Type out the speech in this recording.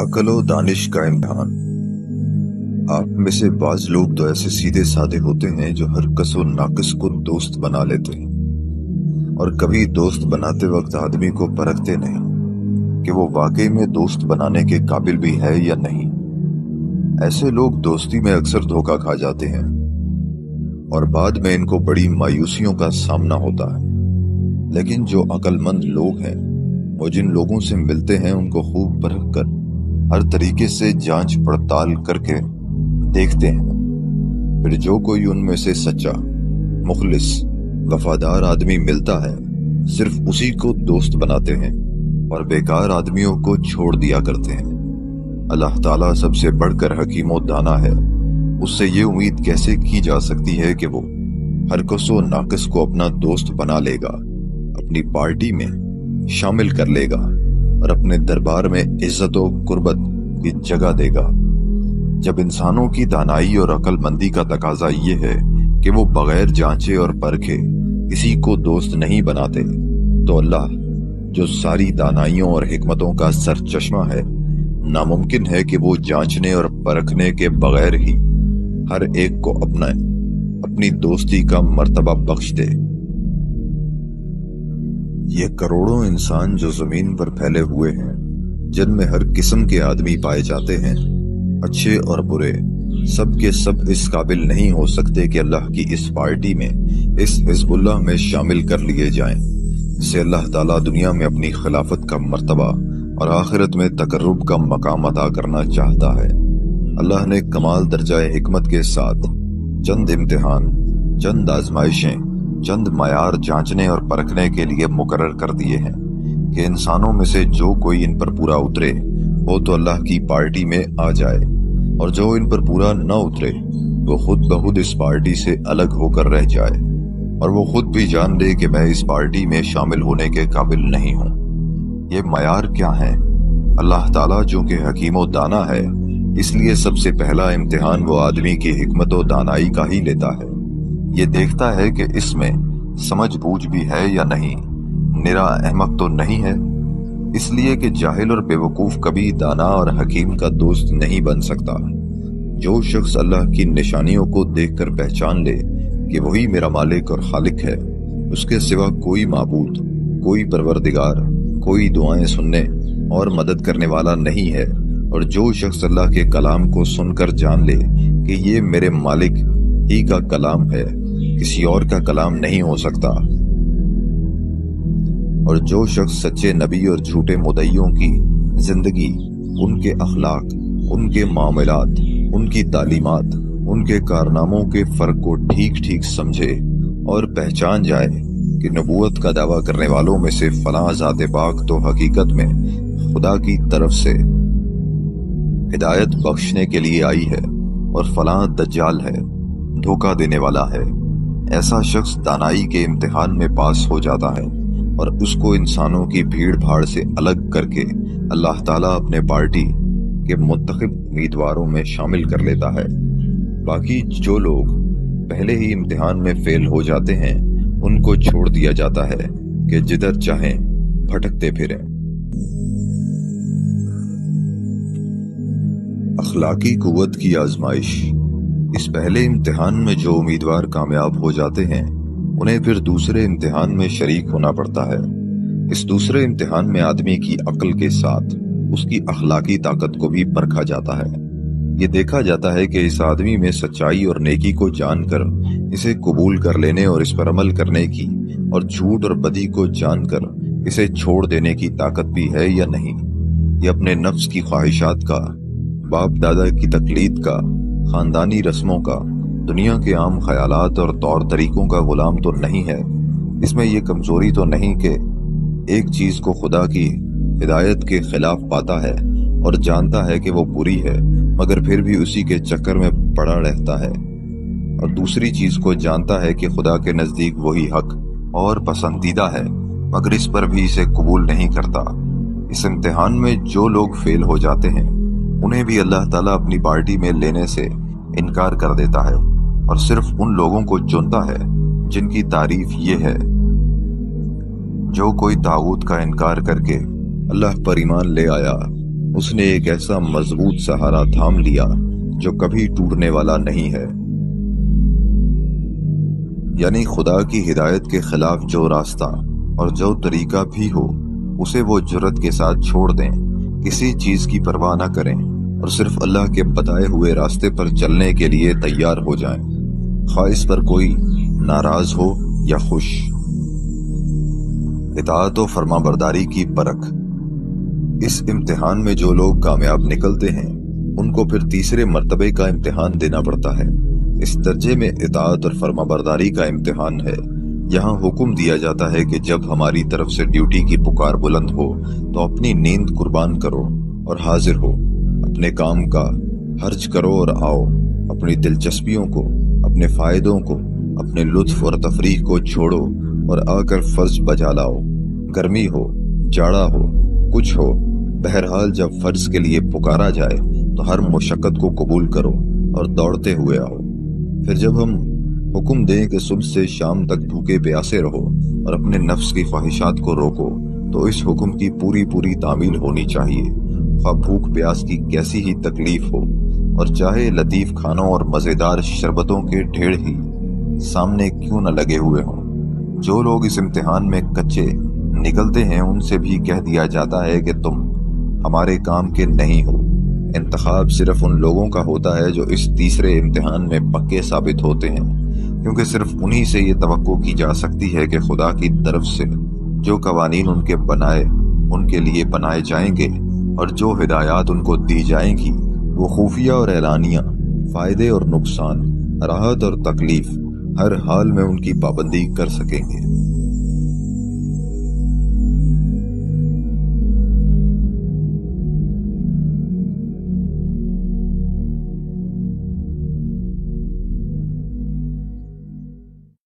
अक्ल व दानिश का इम्तिहान। आप में से बाज लोग तो ऐसे सीधे साधे होते हैं जो हर कस व नाकस को दोस्त बना लेते हैं और कभी दोस्त बनाते वक्त आदमी को परखते नहीं कि वो वाकई में दोस्त बनाने के काबिल भी है या नहीं। ऐसे लोग दोस्ती में अक्सर धोखा खा जाते हैं और बाद में इनको बड़ी मायूसियों का सामना होता है। लेकिन जो अक्लमंद लोग हैं वो जिन लोगों से मिलते हैं उनको खूब परख कर हर तरीके से जांच पड़ताल करके देखते हैं। फिर जो कोई उनमें से सच्चा, मुखलिस, वफादार आदमी मिलता है सिर्फ उसी को दोस्त बनाते हैं और बेकार आदमियों को छोड़ दिया करते हैं। अल्लाह ताला सबसे बढ़कर हकीम व दाना है, उससे ये उम्मीद कैसे की जा सकती है कि वो हर कस व नाकस को अपना दोस्त बना लेगा, अपनी पार्टी में शामिल कर लेगा और अपने दरबार में इज्जत व कुर्बत की जगह देगा। जब इंसानों की दानाई और अक्लमंदी का तकाजा ये है कि वो बगैर जांचे और परखे किसी को दोस्त नहीं बनाते, तो अल्लाह जो सारी दानाइयों और हिकमतों का सरचश्मा है, नामुमकिन है कि वो जांचने और परखने के बगैर ही हर एक को अपनी दोस्ती का मर्तबा बख्श दे। ये करोड़ों इंसान जो जमीन पर फैले हुए हैं, जिनमें हर किस्म के आदमी पाए जाते हैं, अच्छे और बुरे, सब के सब इस काबिल नहीं हो सकते कि अल्लाह की इस पार्टी में, इस हिज़्बुल्लाह में शामिल कर लिए जाएं, जिसे अल्लाह ताला दुनिया में अपनी खिलाफत का मर्तबा और आखिरत में तकर्रुब का मकाम अता करना चाहता है। अल्लाह ने कमाल दर्जाए हिकमत के साथ चंद इम्तिहान, चंद आजमाइशें, चंद मयार जांचने और परखने के लिए मुकर्रर कर दिए हैं कि इंसानों में से जो कोई इन पर पूरा उतरे वो तो अल्लाह की पार्टी में आ जाए, और जो इन पर पूरा न उतरे वो खुद ब खुद इस पार्टी से अलग होकर रह जाए और वो खुद भी जान ले कि मैं इस पार्टी में शामिल होने के काबिल नहीं हूँ। ये मयार क्या है? अल्लाह ताला जो कि हकीम व दाना है, इसलिए सबसे पहला इम्तिहान वो आदमी की हिकमत व दानाई का ही लेता है। ये देखता है कि इसमें समझ बूझ भी है या नहीं, निरा अहमक तो नहीं है। इसलिए कि जाहिल और बेवकूफ कभी दाना और हकीम का दोस्त नहीं बन सकता। जो शख्स अल्लाह की निशानियों को देखकर पहचान ले कि वही मेरा मालिक और खालिक है, उसके सिवा कोई माबूद, कोई परवरदिगार, कोई दुआएं सुनने और मदद करने वाला नहीं है, और जो शख्स अल्लाह के कलाम को सुनकर जान ले कि ये मेरे मालिक ही का कलाम है, किसी और का कलाम नहीं हो सकता, और जो शख्स सच्चे नबी और झूठे मुदइयों की जिंदगी, उनके अखलाक, उनके मामलात, उनकी तालीमात, उनके कारनामों के फर्क को ठीक ठीक समझे और पहचान जाए कि नबूवत का दावा करने वालों में से फलां ज़ात पाक तो हकीकत में खुदा की तरफ से हिदायत बख्शने के लिए आई है और फलां दज्जाल है, धोखा देने वाला है, ऐसा शख्स दानाई के इम्तिहान में पास हो जाता है और उसको इंसानों की भीड़ भाड़ से अलग करके अल्लाह ताला अपने पार्टी के मुंतखब उम्मीदवारों में शामिल कर लेता है। बाकी जो लोग पहले ही इम्तिहान में फेल हो जाते हैं, उनको छोड़ दिया जाता है कि जिधर चाहें भटकते फिरें। अखलाकी कुव्वत की आजमाइश। इस पहले इम्तिहान में जो उम्मीदवार कामयाब हो जाते हैं, उन्हें फिर दूसरे इम्तिहान में शरीक होना पड़ता है। इस दूसरे इम्तिहान में आदमी की अक्ल के साथ उसकी अखलाकी ताकत को भी परखा जाता है। ये देखा जाता है कि इस आदमी में सच्चाई और नेकी को जानकर इसे कबूल कर लेने और इस पर अमल करने की, और झूठ और बदी को जानकर इसे छोड़ देने की ताकत भी है या नहीं। ये अपने नफ्स की ख्वाहिशात का, बाप दादा की तकलीद का, खानदानी रस्मों का, दुनिया के आम ख्यालात और तौर तरीकों का गुलाम तो नहीं है। इसमें यह कमजोरी तो नहीं कि एक चीज को खुदा की हिदायत के खिलाफ पाता है और जानता है कि वो बुरी है, मगर फिर भी उसी के चक्कर में पड़ा रहता है, और दूसरी चीज को जानता है कि खुदा के नजदीक वही हक और पसंदीदा है, मगर इस पर भी इसे कबूल नहीं करता। इस इम्तिहान में जो लोग फेल हो जाते हैं, उन्हें भी अल्लाह ताला अपनी पार्टी में लेने से इनकार कर देता है और सिर्फ उन लोगों को चुनता है जिनकी तारीफ ये है, जो कोई तागूत का इनकार करके अल्लाह पर ईमान ले आया اس نے ایک ایسا مضبوط سہارا تھام لیا جو کبھی ٹوٹنے والا نہیں ہے۔ یعنی خدا کی ہدایت کے خلاف جو راستہ اور جو طریقہ بھی ہو اسے وہ جرأت کے ساتھ چھوڑ دیں، کسی چیز کی پرواہ نہ کریں اور صرف اللہ کے بتائے ہوئے راستے پر چلنے کے لیے تیار ہو جائیں، خواہ اس پر کوئی ناراض ہو یا خوش۔ اطاعت و فرما برداری کی پرکھ۔ اس امتحان میں جو لوگ کامیاب نکلتے ہیں ان کو پھر تیسرے مرتبے کا امتحان دینا پڑتا ہے۔ اس درجے میں اطاعت اور فرما برداری کا امتحان ہے۔ یہاں حکم دیا جاتا ہے کہ جب ہماری طرف سے ڈیوٹی کی پکار بلند ہو تو اپنی نیند قربان کرو اور حاضر ہو، اپنے کام کا حرج کرو اور آؤ، اپنی دلچسپیوں کو، اپنے فائدوں کو، اپنے لطف اور تفریح کو چھوڑو اور آ کر فرض بجا لاؤ۔ گرمی ہو، جاڑا ہو، کچھ ہو، بہرحال جب فرض کے لیے پکارا جائے تو ہر مشقت کو قبول کرو اور دوڑتے ہوئے آؤ۔ پھر جب ہم حکم دیں کہ صبح سے شام تک بھوکے پیاسے رہو اور اپنے نفس کی خواہشات کو روکو تو اس حکم کی پوری تعمیل ہونی چاہیے، خواہ بھوک پیاس کی کیسی ہی تکلیف ہو اور چاہے لطیف کھانوں اور مزیدار شربتوں کے ڈھیر ہی سامنے کیوں نہ لگے ہوئے ہوں۔ جو لوگ اس امتحان میں کچے نکلتے ہیں ان سے بھی کہہ دیا جاتا ہے کہ تم ہمارے کام کے نہیں ہو۔ انتخاب صرف ان لوگوں کا ہوتا ہے جو اس تیسرے امتحان میں پکے ثابت ہوتے ہیں، کیونکہ صرف انہی سے یہ توقع کی جا سکتی ہے کہ خدا کی طرف سے جو قوانین ان کے بنائے ان کے لیے بنائے جائیں گے اور جو ہدایات ان کو دی جائیں گی وہ خفیہ اور اعلانیہ، فائدے اور نقصان، راحت اور تکلیف، ہر حال میں ان کی پابندی کر سکیں گے۔